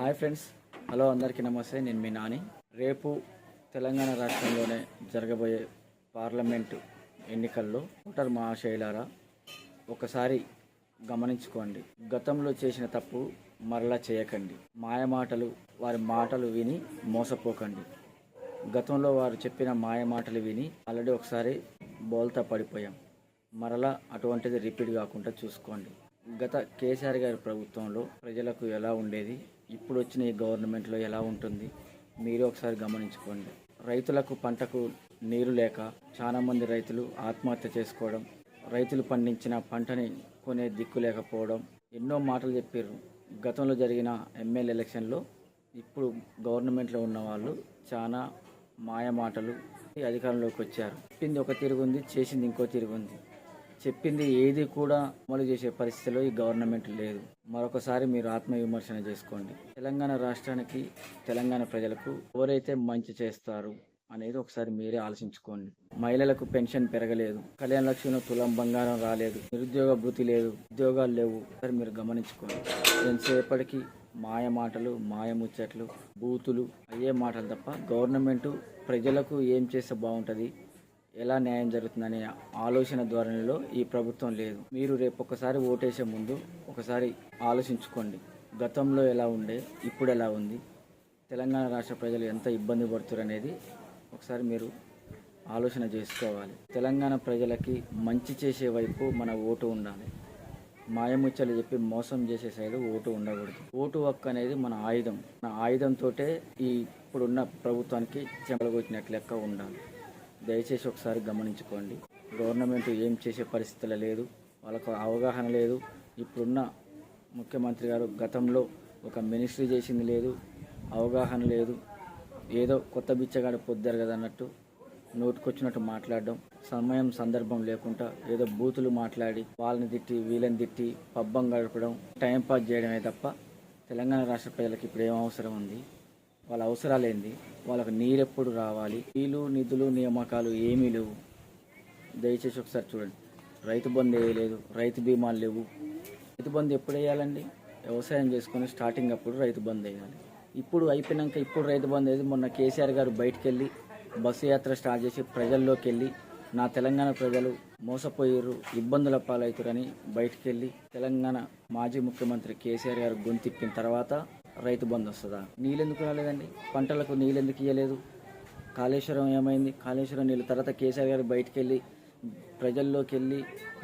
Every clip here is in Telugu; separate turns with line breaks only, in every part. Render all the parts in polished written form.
హాయ్ ఫ్రెండ్స్, హలో అందరికీ నమస్తే. నేను మీ నాని. రేపు తెలంగాణ రాష్ట్రంలోనే జరగబోయే పార్లమెంటు ఎన్నికల్లో ఓటర్ మహాశైలారా ఒకసారి గమనించుకోండి. గతంలో చేసిన తప్పు మరలా చేయకండి. మాయమాటలు, వారి మాటలు విని మోసపోకండి. గతంలో వారు చెప్పిన మాయమాటలు విని ఆల్రెడీ ఒకసారి బోల్తా పడిపోయాం. మరలా అటువంటిది రిపీట్ కాకుండా చూసుకోండి. గత కేసీఆర్ గారి ప్రభుత్వంలో ప్రజలకు ఎలా ఉండేది, ఇప్పుడు వచ్చిన ఈ గవర్నమెంట్లో ఎలా ఉంటుంది మీరు ఒకసారి గమనించుకోండి. రైతులకు పంటకు నీరు లేక చాలామంది రైతులు ఆత్మహత్య చేసుకోవడం, రైతులు పండించిన పంటని కొనే దిక్కు లేకపోవడం, ఎన్నో మాటలు చెప్పారు. గతంలో జరిగిన ఎమ్మెల్యే ఎలక్షన్లో ఇప్పుడు గవర్నమెంట్లో ఉన్న వాళ్ళు చాలా మాయ మాటలు అధికారంలోకి వచ్చారు. చెప్పింది ఒక తిరుగుంది, చేసింది ఇంకో తిరుగుంది. చెప్పింది ఏది కూడా అమలు చేసే పరిస్థితిలో ఈ గవర్నమెంట్ లేదు. మరొకసారి మీరు ఆత్మవిమర్శన చేసుకోండి. తెలంగాణ రాష్ట్రానికి, తెలంగాణ ప్రజలకు ఎవరైతే మంచి చేస్తారు అనేది ఒకసారి మీరే ఆలోచించుకోండి. మహిళలకు పెన్షన్ పెరగలేదు, కళ్యాణ లక్ష్మిలో తులం బంగారం రాలేదు, నిరుద్యోగ భృతి లేదు, ఉద్యోగాలు లేవు. ఒకసారి మీరు గమనించుకోండి. ఎంతసేపటికి మాయ మాటలు, మాయ ముచ్చట్లు, బూతులు, అయ్యే మాటలు తప్ప గవర్నమెంట్ ప్రజలకు ఏం చేస్తే బాగుంటుంది, ఎలా న్యాయం జరుగుతుందనే ఆలోచన ధోరణిలో ఈ ప్రభుత్వం లేదు. మీరు రేపు ఒకసారి ఓటేసే ముందు ఒకసారి ఆలోచించుకోండి. గతంలో ఎలా ఉండే, ఇప్పుడు ఎలా ఉంది, తెలంగాణ రాష్ట్ర ప్రజలు ఎంత ఇబ్బంది పడుతున్నారు అనేది ఒకసారి మీరు ఆలోచన చేసుకోవాలి. తెలంగాణ ప్రజలకి మంచి చేసే వైపు మన ఓటు ఉండాలి. మాయముచ్చలు చెప్పి మోసం చేసే సైడు ఓటు ఉండకూడదు. ఓటు హక్కు అనేది మన ఆయుధం. మన ఆయుధంతో ఈ ఇప్పుడున్న ప్రభుత్వానికి చెంపలగొట్టినట్లు లెక్క ఉండాలి. దయచేసి ఒకసారి గమనించుకోండి. గవర్నమెంట్ ఏం చేసే పరిస్థితులు లేదు, వాళ్ళకు అవగాహన లేదు. ఇప్పుడున్న ముఖ్యమంత్రి గారు గతంలో ఒక మినిస్ట్రీ చేసింది లేదు, అవగాహన లేదు. ఏదో కొత్త బిచ్చగాడు పొద్దారు కదా అన్నట్టు నోటుకొచ్చినట్టు మాట్లాడడం, సమయం సందర్భం లేకుండా ఏదో బూతులు మాట్లాడి వాళ్ళని తిట్టి వీళ్ళని తిట్టి పబ్బం గడపడం, టైంపాస్ చేయడమే తప్ప తెలంగాణ రాష్ట్ర ప్రజలకు ఇప్పుడు ఏం అవసరం ఉంది, వాళ్ళ అవసరాలు ఏంది, వాళ్ళకు నీరెప్పుడు రావాలి, నీళ్ళు నిధులు నియామకాలు ఏమీ లేవు. దయచేసి ఒకసారి చూడండి. రైతు బంధు వేయలేదు, రైతు బీమాలు లేవు. రైతు బంధు ఎప్పుడు వేయాలండి? వ్యవసాయం చేసుకుని స్టార్టింగ్ అప్పుడు రైతు బంధు వేయాలి. ఇప్పుడు అయిపోయినాక ఇప్పుడు రైతు బంధు వేసి మొన్న కేసీఆర్ గారు బయటికి వెళ్ళి బస్సు యాత్ర స్టార్ట్ చేసి ప్రజల్లోకి వెళ్ళి నా తెలంగాణ ప్రజలు మోసపోయారు, ఇబ్బందుల పాలవుతారని బయటికి వెళ్ళి తెలంగాణ మాజీ ముఖ్యమంత్రి కేసీఆర్ గారు గొంతిప్పిన తర్వాత రైతు బంధు వస్తుందా? నీళ్ళెందుకు రాలేదండి? పంటలకు నీళ్ళెందుకు ఇవ్వలేదు? కాళేశ్వరం ఏమైంది? కాళేశ్వరం నీళ్ళు తర్వాత కేసీఆర్ గారు బయటికి వెళ్ళి ప్రజల్లోకి వెళ్ళి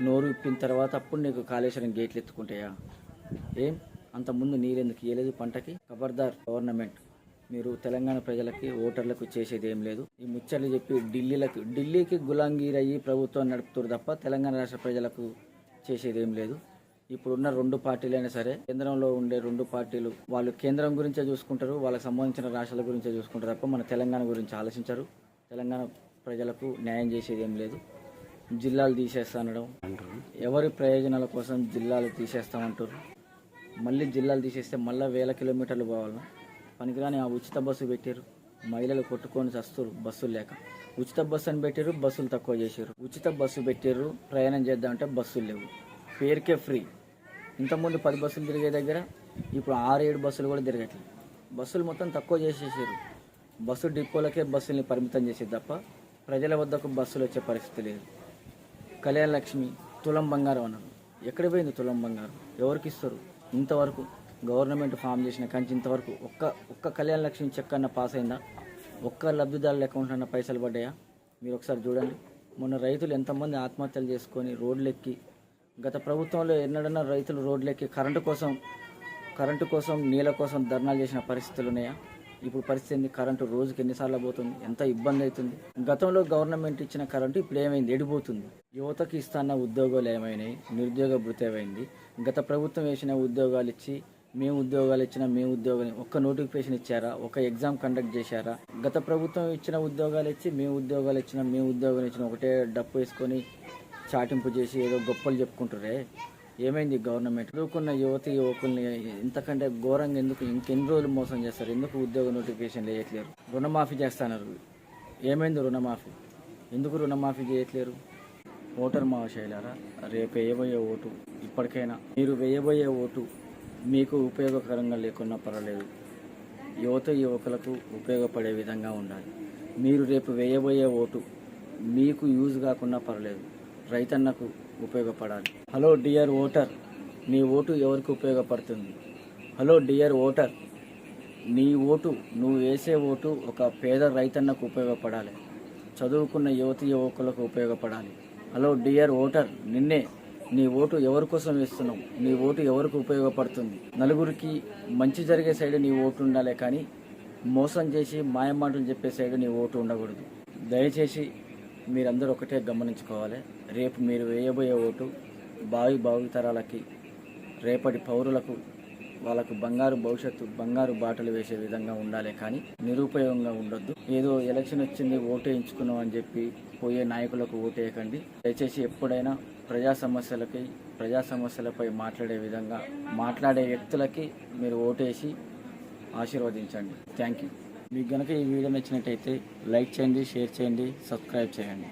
నోరు ఇప్పిన తర్వాత అప్పుడు నీకు కాళేశ్వరం గేట్లు ఎత్తుకుంటాయా? ఏం అంతకుముందు నీళ్ళెందుకు ఇవ్వలేదు పంటకి? ఖబర్దార్ గవర్నమెంట్, మీరు తెలంగాణ ప్రజలకి ఓటర్లకు చేసేది ఏం లేదు. ఈ ముచ్చట్లు చెప్పి ఢిల్లీకి గులాంగీర్ అయ్యి ప్రభుత్వం నడుపుతారు తప్ప తెలంగాణ రాష్ట్ర ప్రజలకు చేసేది ఏం లేదు. ఇప్పుడున్న రెండు పార్టీలైనా సరే, కేంద్రంలో ఉండే రెండు పార్టీలు వాళ్ళు కేంద్రం గురించే చూసుకుంటారు, వాళ్ళకి సంబంధించిన రాష్ట్రాల గురించే చూసుకుంటారు తప్ప మన తెలంగాణ గురించి ఆలోచించరు. తెలంగాణ ప్రజలకు న్యాయం చేసేది ఏం లేదు. జిల్లాలు తీసేస్తానడం, ఎవరి ప్రయోజనాల కోసం జిల్లాలు తీసేస్తామంటారు. మళ్ళీ జిల్లాలు తీసేస్తే మళ్ళీ 1000 కిలోమీటర్లు పోవాలి. పనికిరాని ఆ ఉచిత బస్సు పెట్టారు, మహిళలు కొట్టుకొని చస్తారు బస్సులు లేక. ఉచిత బస్సు అని పెట్టారు, బస్సులు తక్కువ చేశారు. ఉచిత బస్సు పెట్టారు, ప్రయాణం చేద్దామంటే బస్సులు లేవు, పేరుకే ఫ్రీ. ఇంతకుముందు 10 బస్సులు తిరిగే దగ్గర ఇప్పుడు 6-7 బస్సులు కూడా తిరగట్లేదు. బస్సులు మొత్తం తక్కువ చేసేసారు. బస్సు డిపోలకే బస్సుల్ని పరిమితం చేసేది తప్ప ప్రజల వద్దకు బస్సులు వచ్చే పరిస్థితి లేదు. కళ్యాణ లక్ష్మి తులం బంగారం అన్నారు. ఎక్కడ పోయింది తులం బంగారం? ఎవరికి ఇస్తారు? ఇంతవరకు గవర్నమెంట్ ఫామ్ చేసిన కంచి ఇంతవరకు ఒక్క కళ్యాణ లక్ష్మి చెక్ అన్న పాస్ అయిందా? ఒక్క లబ్ధిదారుల అకౌంట్ అన్న పైసలు పడ్డాయా? మీరు ఒకసారి చూడండి. మొన్న రైతులు ఎంతమంది ఆత్మహత్యలు చేసుకొని రోడ్లెక్కి, గత ప్రభుత్వంలో ఎన్నడన్నా రైతులు రోడ్లెక్కి కరెంటు కోసం నీళ్ళ కోసం ధర్నాలు చేసిన పరిస్థితులు ఉన్నాయా? ఇప్పుడు పరిస్థితి ఏంది? కరెంటు రోజుకి ఎన్నిసార్లు పోతుంది, ఎంత ఇబ్బంది అవుతుంది. గతంలో గవర్నమెంట్ ఇచ్చిన కరెంటు ఇప్పుడు ఏమైంది? ఎడిపోతుంది. యువతకి ఇస్తాన్న ఉద్యోగాలు ఏమైనాయి? నిరుద్యోగ భృతి ఏమైంది? గత ప్రభుత్వం వేసిన ఉద్యోగాలు ఇచ్చి మేము ఉద్యోగాలు ఇచ్చినా మేము ఉద్యోగాలు ఒక్క నోటిఫికేషన్ ఇచ్చారా? ఒక ఎగ్జామ్ కండక్ట్ చేశారా? గత ప్రభుత్వం ఇచ్చిన ఉద్యోగాలు ఇచ్చి మేము ఉద్యోగాలు ఇచ్చిన ఒకటే డప్పు వేసుకొని చాటింపు చేసి ఏదో గొప్పలు చెప్పుకుంటారే. ఏమైంది గవర్నమెంట్? చదువుకున్న యువకుల్ని ఇంతకంటే ఘోరంగా ఎందుకు ఇంకెన్ని రోజులు మోసం చేస్తారు? ఎందుకు ఉద్యోగ నోటిఫికేషన్లు వేయట్లేరు? రుణమాఫీ చేస్తున్నారు. ఏమైంది రుణమాఫీ? ఎందుకు రుణమాఫీ చేయట్లేరు? ఓటర్ మహాశైలారా, రేపు వేయబోయే ఓటు ఇప్పటికైనా మీరు వేయబోయే ఓటు మీకు ఉపయోగకరంగా లేకున్నా పర్వాలేదు, యువకులకు ఉపయోగపడే విధంగా ఉండాలి. మీరు రేపు వేయబోయే ఓటు మీకు యూజ్ కాకున్నా పర్లేదు, రైతన్నకు ఉపయోగపడాలి. హలో డియర్ ఓటర్, నీ ఓటు ఎవరికి ఉపయోగపడుతుంది? హలో డియర్ ఓటర్, నీ ఓటు, నువ్వు వేసే ఓటు ఒక పేద రైతన్నకు ఉపయోగపడాలి, చదువుకున్న యువకులకు ఉపయోగపడాలి. హలో డియర్ ఓటర్, నీ ఓటు ఎవరి కోసం వేస్తున్నావు? నీ ఓటు ఎవరికి ఉపయోగపడుతుంది? నలుగురికి మంచి జరిగే సైడ్ నీ ఓటు ఉండాలి, కానీ మోసం చేసి మాయమాటలు చెప్పే సైడ్ నీ ఓటు ఉండకూడదు. దయచేసి మీరందరూ ఒకటే గమనించుకోవాలి. రేపు మీరు వేయబోయే ఓటు భావితరాలకి, రేపటి పౌరులకు, వాళ్ళకు బంగారు భవిష్యత్తు, బంగారు బాటలు వేసే విధంగా ఉండాలి, కానీ నిరుపయోగంగా ఉండొద్దు. ఏదో ఎలక్షన్ వచ్చింది ఓటు వేయించుకున్నాం అని చెప్పి పోయే నాయకులకు ఓటు వేయకండి. దయచేసి ఎప్పుడైనా ప్రజా సమస్యలపై మాట్లాడే వ్యక్తులకి మీరు ఓటేసి ఆశీర్వదించండి. Thank you. మీకు కనుక ఈ వీడియో నచ్చినట్టయితే లైక్ చేయండి, షేర్ చేయండి, సబ్స్క్రైబ్ చేయండి.